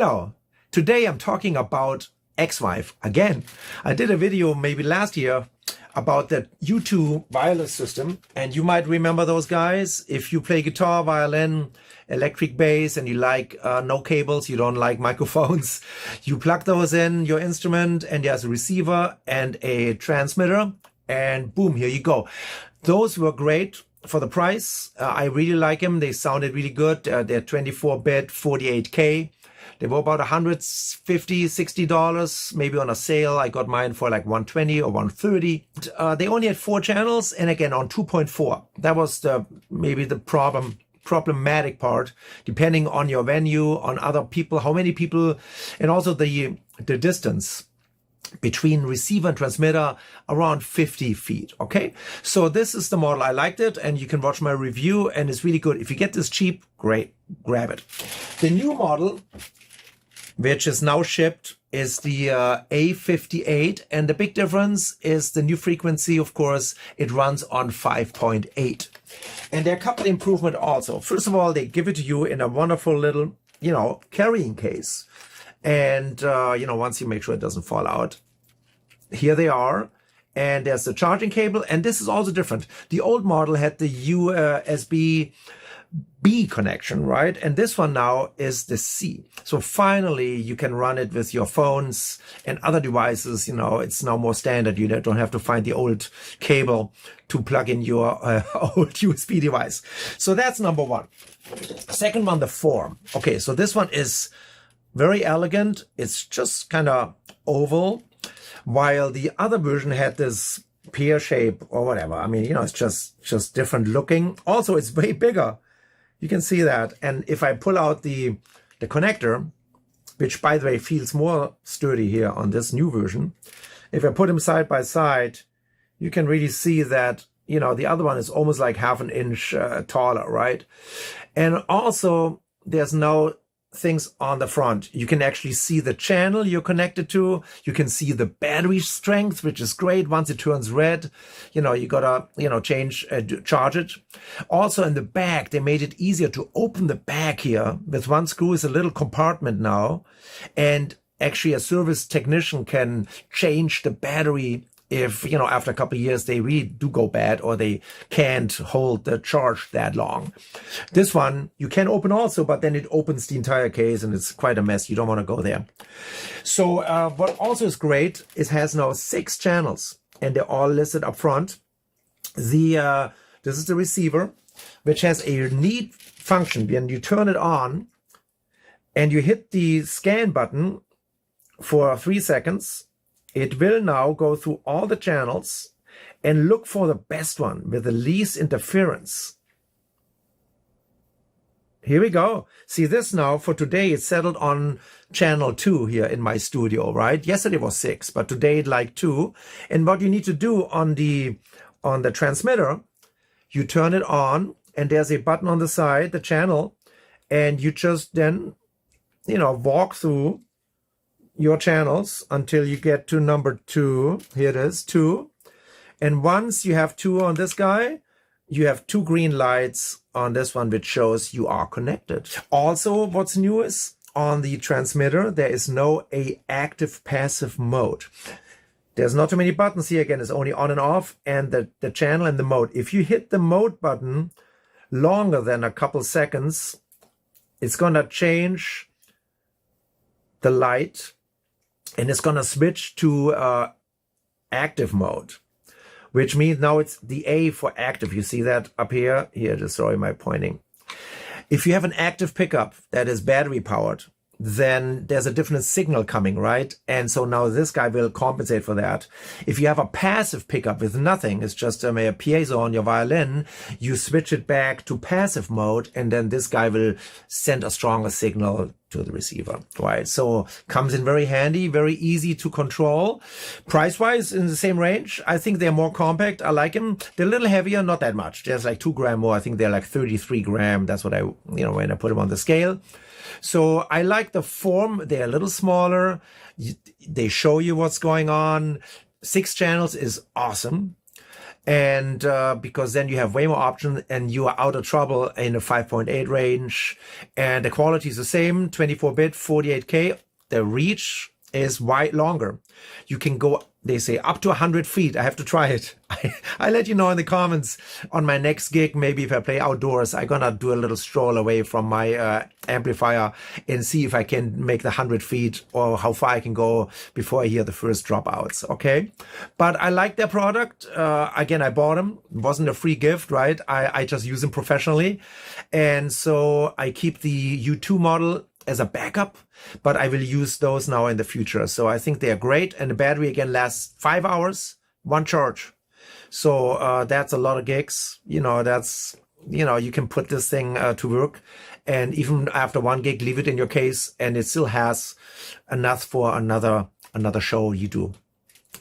Hello, today I'm talking about Xvive again. I did a video maybe last year about the U2 wireless system, and you might remember those guys. If you play guitar, violin, electric bass, and you like no cables, you don't like microphones, you plug those in your instrument and there's a receiver and a transmitter, and boom, here you go. Those were great for the price. I really like them. They sounded really good. They're 24-bit, 48K. They were about $150, $60, maybe on a sale. I got mine for like $120 or $130. They only had 4 channels, and again on 2.4. That was maybe the problematic part, depending on your venue, on other people, how many people, and also the distance between receiver and transmitter, around 50 feet. Okay, so this is the model. I liked it, and you can watch my review, and it's really good. If you get this cheap, great, grab it. The new model, which is now shipped, is the A58, and the big difference is the new frequency. Of course, it runs on 5.8, and there are a couple improvement also. First of all, they give it to you in a wonderful little, carrying case, and once you make sure it doesn't fall out, here they are. And there's the charging cable, and this is also different. The old model had the USB-B connection, right? And this one now is the C. So finally, you can run it with your phones and other devices. It's now more standard. You don't have to find the old cable to plug in your old USB device. So that's number one. Second one, the form. Okay, so this one is very elegant. It's just kind of oval, while the other version had this pear shape or whatever. I mean, it's just different looking. Also, it's way bigger. You can see that. And if I pull out the connector, which by the way feels more sturdy here on this new version, if I put them side by side, you can really see that, the other one is almost like half an inch taller, right? And also there's no things on the front. You can actually see the channel you're connected to. You can see the battery strength, which is great. Once it turns red, you gotta, charge it. Also in the back, they made it easier to open the back here. With one screw is a little compartment now. And actually a service technician can change the battery if, after a couple of years, they really do go bad or they can't hold the charge that long. This one, you can open also, but then it opens the entire case and it's quite a mess. You don't want to go there. So what also is great, it has now 6 channels and they're all listed up front. This is the receiver, which has a neat function. When you turn it on and you hit the scan button for 3 seconds, it will now go through all the channels and look for the best one with the least interference. Here we go. See this now for today, it's settled on channel 2 here in my studio, right? Yesterday was 6, but today it like 2. And what you need to do on the transmitter, you turn it on and there's a button on the side, the channel, and you just then, walk through your channels until you get to number 2. Here it is, 2. And once you have 2 on this guy, you have 2 green lights on this one, which shows you are connected. Also, what's new is on the transmitter, there is no active passive mode. There's not too many buttons here. Again, it's only on and off, and the channel and the mode. If you hit the mode button longer than a couple seconds, it's gonna change the light, and it's going to switch to active mode, which means now it's the A for active. You see that up here? Here, just sorry, my pointing. If you have an active pickup that is battery powered, then there's a different signal coming, right? And so now this guy will compensate for that. If you have a passive pickup with nothing, it's just a piezo on your violin, you switch it back to passive mode, and then this guy will send a stronger signal to the receiver, right? So comes in very handy, very easy to control. Price-wise, in the same range. I think they're more compact. I like them. They're a little heavier, not that much. There's like 2 grams more. I think they're like 33 grams. That's what I, when I put them on the scale. So I like the form. They're a little smaller. They show you what's going on. 6 channels is awesome. And because then you have way more options and you are out of trouble in a 5.8 range, and the quality is the same, 24-bit, 48K. The reach is wide longer. You can go, they say, up to 100 feet. I have to try it. I let you know in the comments on my next gig. Maybe if I play outdoors, I'm gonna do a little stroll away from my amplifier and see if I can make the 100 feet or how far I can go before I hear the first dropouts. Okay, but I like their product. Again, I bought them. It wasn't a free gift, right? I just use them professionally, and so I keep the U2 model as a backup, but I will use those now in the future. So I think they are great, and the battery again lasts 5 hours, one charge. So that's a lot of gigs. You know, that's, you know, you can put this thing to work, and even after one gig, leave it in your case, and it still has enough for another show you do.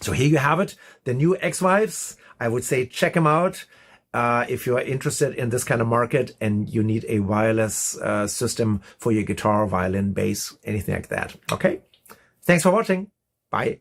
So here you have it, the new Xvives. I would say check them out. If you're interested in this kind of market and you need a wireless system for your guitar, violin, bass, anything like that. Okay. Thanks for watching. Bye.